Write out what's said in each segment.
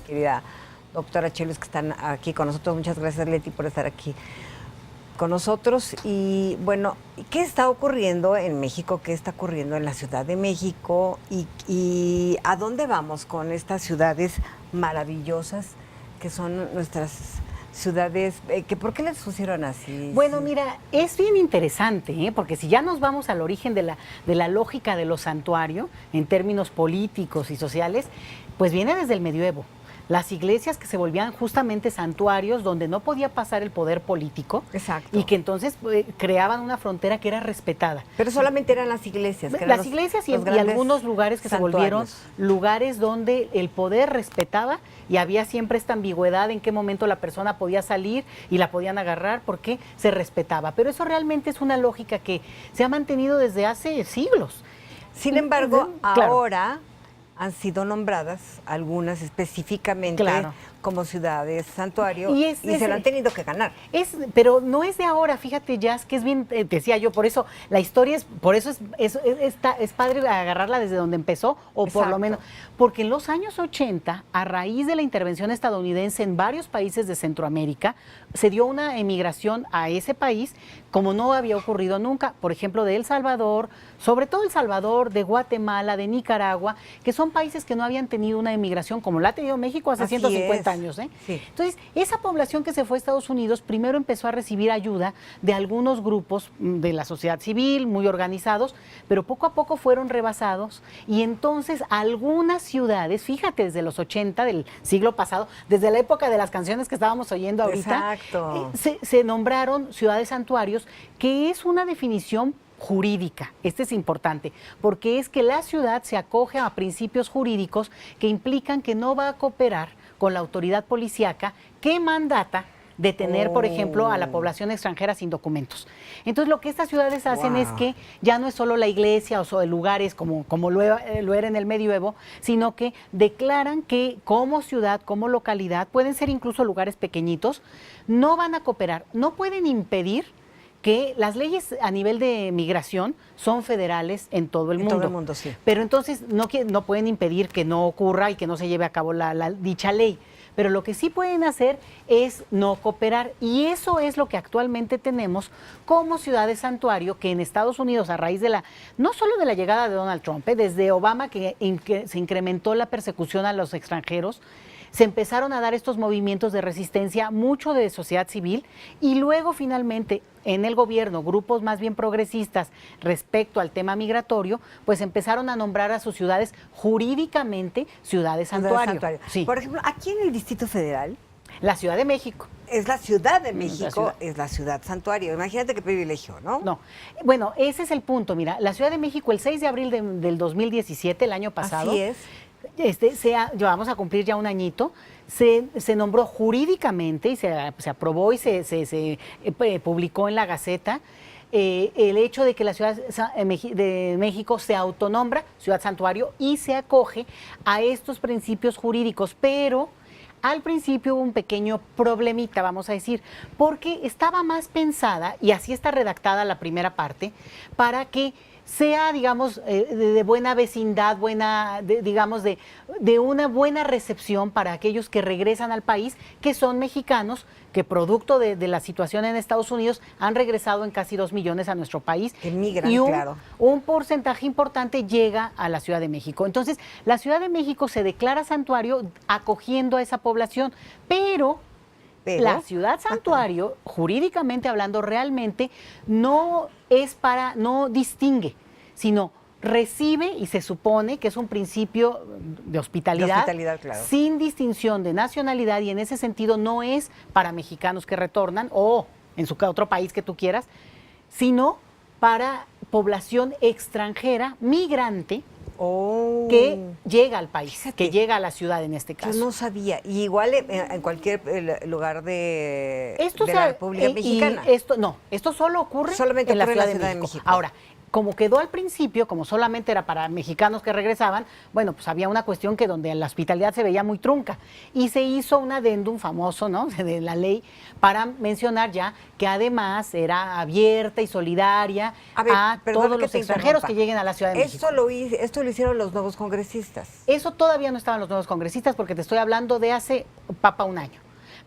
querida doctora Chelis, que están aquí con nosotros. Muchas gracias, Leti, por estar aquí con nosotros. Y bueno, ¿qué está ocurriendo en México? ¿Qué está ocurriendo en la Ciudad de México? ¿Y a dónde vamos con estas ciudades maravillosas que son nuestras ciudades? ¿Por qué les pusieron así? Bueno, mira, es bien interesante, porque si ya nos vamos al origen de la lógica de los santuarios, en términos políticos y sociales, pues viene desde el medioevo. Las iglesias que se volvían justamente santuarios donde no podía pasar el poder político. Exacto. Y que entonces creaban una frontera que era respetada. Pero solamente eran las iglesias. Las iglesias y algunos lugares que santuarios. Se volvieron lugares donde el poder respetaba y había siempre esta ambigüedad en qué momento la persona podía salir y la podían agarrar porque se respetaba. Pero eso realmente es una lógica que se ha mantenido desde hace siglos. Sin embargo, ahora han sido nombradas algunas específicamente como ciudades santuario y se lo han tenido que ganar. Pero no es de ahora, fíjate, Jazz, que es bien, decía yo, por eso la historia es padre agarrarla desde donde empezó, o por lo menos, porque en los años 80, a raíz de la intervención estadounidense en varios países de Centroamérica, se dio una emigración a ese país como no había ocurrido nunca, por ejemplo, de El Salvador, sobre todo El Salvador, de Guatemala, de Nicaragua, que son países que no habían tenido una emigración como la ha tenido México hace 150 años. Sí. Entonces, esa población que se fue a Estados Unidos primero empezó a recibir ayuda de algunos grupos de la sociedad civil, muy organizados, pero poco a poco fueron rebasados y entonces algunas ciudades, fíjate, desde los 80 del siglo pasado, desde la época de las canciones que estábamos oyendo ahorita, se nombraron ciudades santuarios, que es una definición jurídica. Este es importante, porque es que la ciudad se acoge a principios jurídicos que implican que no va a cooperar con la autoridad policíaca que mandata detener, por ejemplo, a la población extranjera sin documentos. Entonces, lo que estas ciudades hacen es que ya no es solo la iglesia o lugares como lo era en el medioevo, sino que declaran que como ciudad, como localidad, pueden ser incluso lugares pequeñitos, no van a cooperar, no pueden impedir que las leyes a nivel de migración son federales en todo el mundo. En todo el mundo, sí. Pero entonces no pueden impedir que no ocurra y que no se lleve a cabo dicha ley. Pero lo que sí pueden hacer es no cooperar. Y eso es lo que actualmente tenemos como ciudades santuario, que en Estados Unidos, a raíz de no solo de la llegada de Donald Trump, desde Obama, que se incrementó la persecución a los extranjeros, se empezaron a dar estos movimientos de resistencia, mucho de sociedad civil, y luego finalmente en el gobierno, grupos más bien progresistas respecto al tema migratorio, pues empezaron a nombrar a sus ciudades jurídicamente ciudades santuario. Sí. Por ejemplo, aquí en el Distrito Federal, la Ciudad de México. Es la Ciudad de México, es la ciudad santuario. Imagínate qué privilegio, ¿no? No. Bueno, ese es el punto. Mira, la Ciudad de México, el 6 de abril del 2017, el año pasado. Así es. Vamos a cumplir ya un añito, se nombró jurídicamente y se aprobó y se publicó en la Gaceta el hecho de que la Ciudad de México se autonombra ciudad santuario y se acoge a estos principios jurídicos, pero al principio hubo un pequeño problemita, vamos a decir, porque estaba más pensada, y así está redactada la primera parte, para que sea, digamos, de buena vecindad, de una buena recepción para aquellos que regresan al país, que son mexicanos, que producto de la situación en Estados Unidos han regresado en casi 2 millones a nuestro país. Que migran, y claro. Un porcentaje importante llega a la Ciudad de México. Entonces, la Ciudad de México se declara santuario acogiendo a esa población, pero la ciudad santuario, jurídicamente hablando, realmente no distingue, sino recibe, y se supone que es un principio de hospitalidad, claro, sin distinción de nacionalidad, y en ese sentido no es para mexicanos que retornan o en otro país que tú quieras, sino para población extranjera, migrante, que llega al país, que llega a la ciudad en este caso. Yo no sabía. Y igual en cualquier lugar de la República Mexicana. Esto solo ocurre en la Ciudad de México. Ahora, como quedó al principio, como solamente era para mexicanos que regresaban, bueno, pues había una cuestión que donde la hospitalidad se veía muy trunca y se hizo un adendum famoso, ¿no?, de la ley para mencionar ya que además era abierta y solidaria a todos los extranjeros que lleguen a la Ciudad de México. Esto lo hicieron los nuevos congresistas. Eso todavía no estaban los nuevos congresistas porque te estoy hablando de hace un año.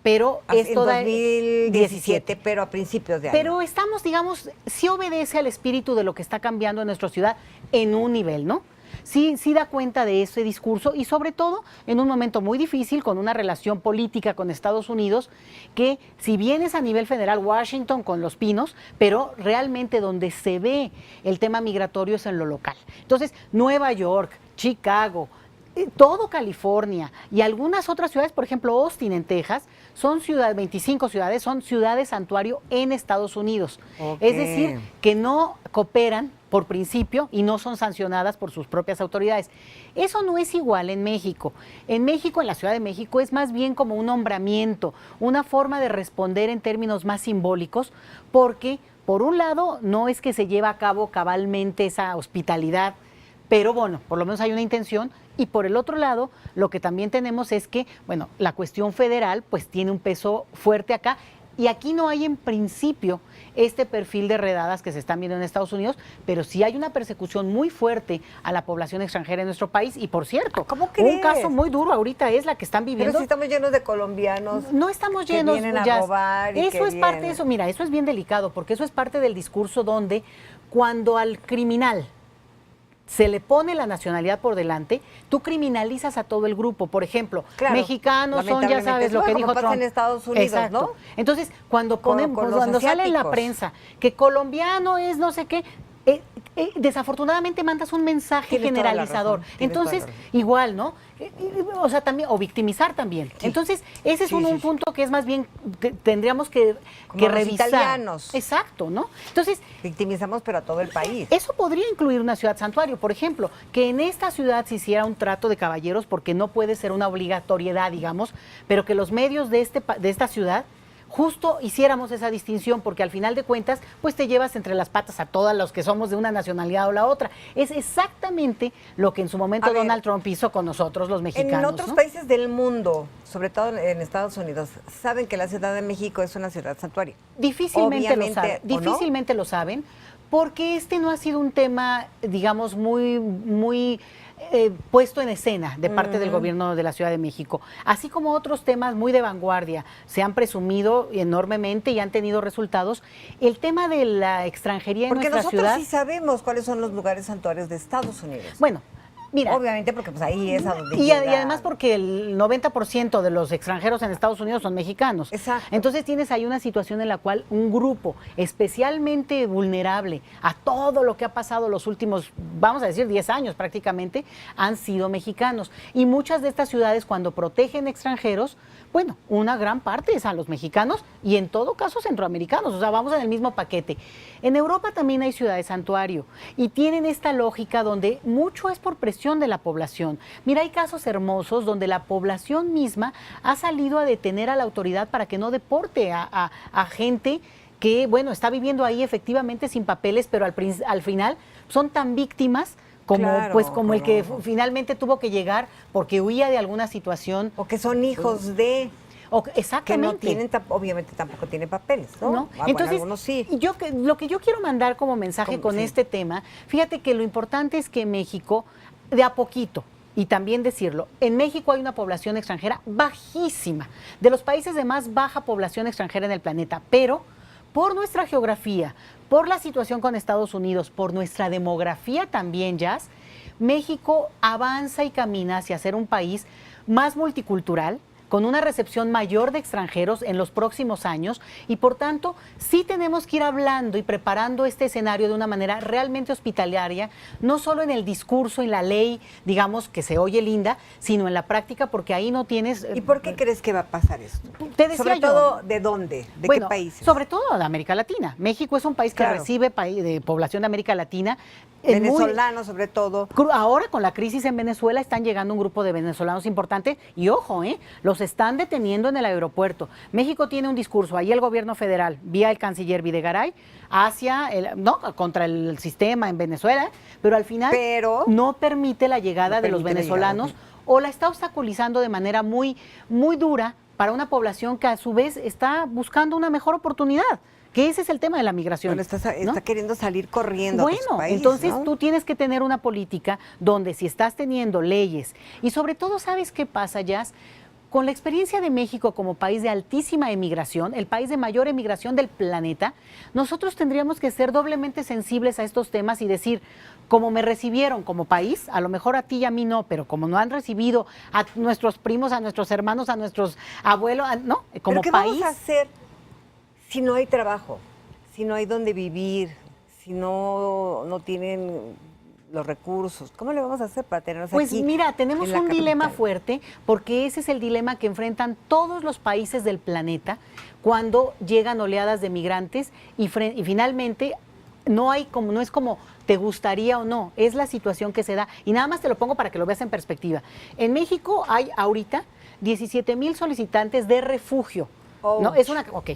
Pero es en toda 2017, pero a principios de año. Pero estamos, digamos, sí obedece al espíritu de lo que está cambiando en nuestra ciudad en un nivel, ¿no? Sí da cuenta de ese discurso y sobre todo en un momento muy difícil con una relación política con Estados Unidos que si bien es a nivel federal Washington con Los Pinos, pero realmente donde se ve el tema migratorio es en lo local. Entonces, Nueva York, Chicago, todo California y algunas otras ciudades, por ejemplo Austin en Texas, son 25 ciudades, son ciudades santuario en Estados Unidos. Okay. Es decir, que no cooperan por principio y no son sancionadas por sus propias autoridades. Eso no es igual en México. En México, en la Ciudad de México, es más bien como un nombramiento, una forma de responder en términos más simbólicos, porque por un lado no es que se lleva a cabo cabalmente esa hospitalidad, pero bueno, por lo menos hay una intención. Y por el otro lado, lo que también tenemos es que, bueno, la cuestión federal pues tiene un peso fuerte acá y aquí no hay en principio este perfil de redadas que se están viendo en Estados Unidos, pero sí hay una persecución muy fuerte a la población extranjera en nuestro país y por cierto, ¿cómo crees? Un caso muy duro ahorita es la que están viviendo. Pero si estamos llenos de colombianos. No estamos llenos, que vienen a robar y eso es parte de eso, mira, eso es bien delicado porque eso es parte del discurso donde cuando al criminal se le pone la nacionalidad por delante, tú criminalizas a todo el grupo. Por ejemplo, claro, mexicanos son, ya sabes, lo que dijo Trump. En Estados Unidos, exacto, ¿no? Entonces, cuando cuando sale en la prensa que colombiano es no sé qué, desafortunadamente mandas un mensaje generalizador. Entonces, igual, ¿no? O sea, también, o victimizar también. Sí. Entonces, ese es un punto que es más bien que tendríamos que revisar. Italianos. Exacto, ¿no? Entonces, victimizamos pero a todo el país. Eso podría incluir una ciudad santuario, por ejemplo, que en esta ciudad se hiciera un trato de caballeros porque no puede ser una obligatoriedad, digamos, pero que los medios de esta ciudad justo hiciéramos esa distinción, porque al final de cuentas, pues te llevas entre las patas a todos los que somos de una nacionalidad o la otra. Es exactamente lo que en su momento Donald Trump hizo con nosotros, los mexicanos. En otros países del mundo, sobre todo en Estados Unidos, saben que la Ciudad de México es una ciudad santuario. Difícilmente lo saben, porque este no ha sido un tema, digamos, muy puesto en escena de parte del gobierno de la Ciudad de México. Así como otros temas muy de vanguardia se han presumido enormemente y han tenido resultados, el tema de la extranjería en nuestra ciudad... Porque nosotros sí sabemos cuáles son los lugares santuarios de Estados Unidos. Bueno, mira, obviamente porque pues ahí es a donde y además porque el 90% de los extranjeros en Estados Unidos son mexicanos. Exacto. Entonces tienes ahí una situación en la cual un grupo especialmente vulnerable a todo lo que ha pasado los últimos, vamos a decir, 10 años prácticamente, han sido mexicanos. Y muchas de estas ciudades cuando protegen extranjeros, bueno, una gran parte es a los mexicanos y en todo caso centroamericanos, o sea, vamos en el mismo paquete. En Europa también hay ciudades santuario y tienen esta lógica donde mucho es por presión de la población. Mira, hay casos hermosos donde la población misma ha salido a detener a la autoridad para que no deporte a gente que, bueno, está viviendo ahí efectivamente sin papeles, pero al final son tan víctimas como el que finalmente tuvo que llegar porque huía de alguna situación. O que son hijos de... Exactamente. Que no tienen, obviamente tampoco tienen papeles, ¿no? Entonces, algunos sí. Lo que yo quiero mandar como mensaje con este tema, fíjate que lo importante es que México, de a poquito, y también decirlo, en México hay una población extranjera bajísima, de los países de más baja población extranjera en el planeta, pero por nuestra geografía, por la situación con Estados Unidos, por nuestra demografía también, Jazz, México avanza y camina hacia ser un país más multicultural, con una recepción mayor de extranjeros en los próximos años y por tanto sí tenemos que ir hablando y preparando este escenario de una manera realmente hospitalaria, no solo en el discurso, en la ley, digamos, que se oye linda, sino en la práctica porque ahí no tienes... ¿Y por qué crees que va a pasar esto? Te decía sobre todo, ¿de dónde? ¿De qué países? Sobre todo de América Latina. México es un país que recibe de población de América Latina. venezolanos sobre todo. Ahora con la crisis en Venezuela están llegando un grupo de venezolanos importante y ojo, los están deteniendo en el aeropuerto. México tiene un discurso, ahí el gobierno federal, vía el canciller Videgaray, contra el sistema en Venezuela, pero al final no permite la llegada de los venezolanos o la está obstaculizando de manera muy, muy dura para una población que a su vez está buscando una mejor oportunidad. Que ese es el tema de la migración. Bueno, está queriendo salir corriendo. Bueno, a tu país, entonces ¿no? tú tienes que tener una política donde si estás teniendo leyes y sobre todo, ¿sabes qué pasa, Jazz? Con la experiencia de México como país de altísima emigración, el país de mayor emigración del planeta, nosotros tendríamos que ser doblemente sensibles a estos temas y decir, como me recibieron como país, a lo mejor a ti y a mí no, pero como no han recibido a nuestros primos, a nuestros hermanos, a nuestros abuelos, ¿no? Como ¿Pero qué país. vamos a hacer si no hay trabajo, si no hay dónde vivir, si no tienen los recursos? ¿Cómo le vamos a hacer para tenernos Pues aquí? mira, tenemos en la un dilema capital? fuerte porque ese es el dilema que enfrentan todos los países del planeta cuando llegan oleadas de migrantes y finalmente no es como te gustaría o no, es la situación que se da. Y nada más te lo pongo para que lo veas en perspectiva. En México hay ahorita 17,000 solicitantes de refugio. ¿No? Es una. Ok.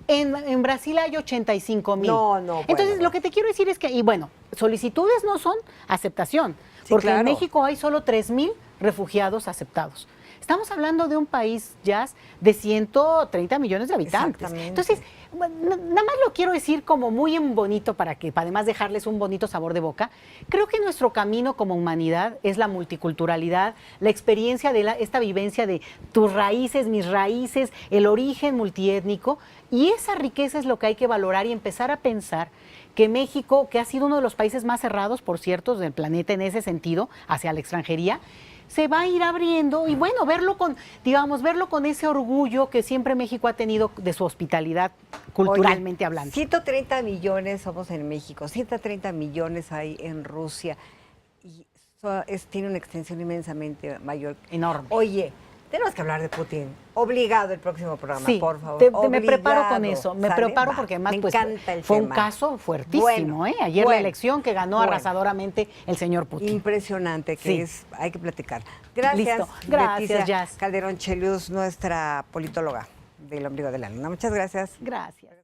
En Brasil hay 85,000. No, Entonces, bueno. lo que te quiero decir es que, y bueno, solicitudes no son aceptación, Sí, porque claro. en México hay solo 3,000 refugiados aceptados. Estamos hablando de un país, Jazz, de 130 millones de habitantes. Exactamente. Entonces, nada más lo quiero decir como muy en bonito para además dejarles un bonito sabor de boca. Creo que nuestro camino como humanidad es la multiculturalidad, la experiencia de esta vivencia de tus raíces, mis raíces, el origen multiétnico, y esa riqueza es lo que hay que valorar y empezar a pensar que México, que ha sido uno de los países más cerrados, por cierto, del planeta en ese sentido, hacia la extranjería, se va a ir abriendo y bueno, verlo con ese orgullo que siempre México ha tenido de su hospitalidad culturalmente hablando. 130 millones somos en México, 130 millones hay en Rusia y tiene una extensión inmensamente mayor. Enorme. Oye, tenemos que hablar de Putin. Obligado el próximo programa, Sí, por favor. me preparo con eso, me ¿Sale? preparo Va. porque además Me pues, encanta el fue tema. un caso fuertísimo. Ayer la elección que ganó arrasadoramente el señor Putin. Impresionante, que Sí. hay que platicar. Gracias, Listo. Gracias, Leticia Jazz. Calderón Chelius, nuestra politóloga del ombligo de la luna. Muchas gracias. Gracias.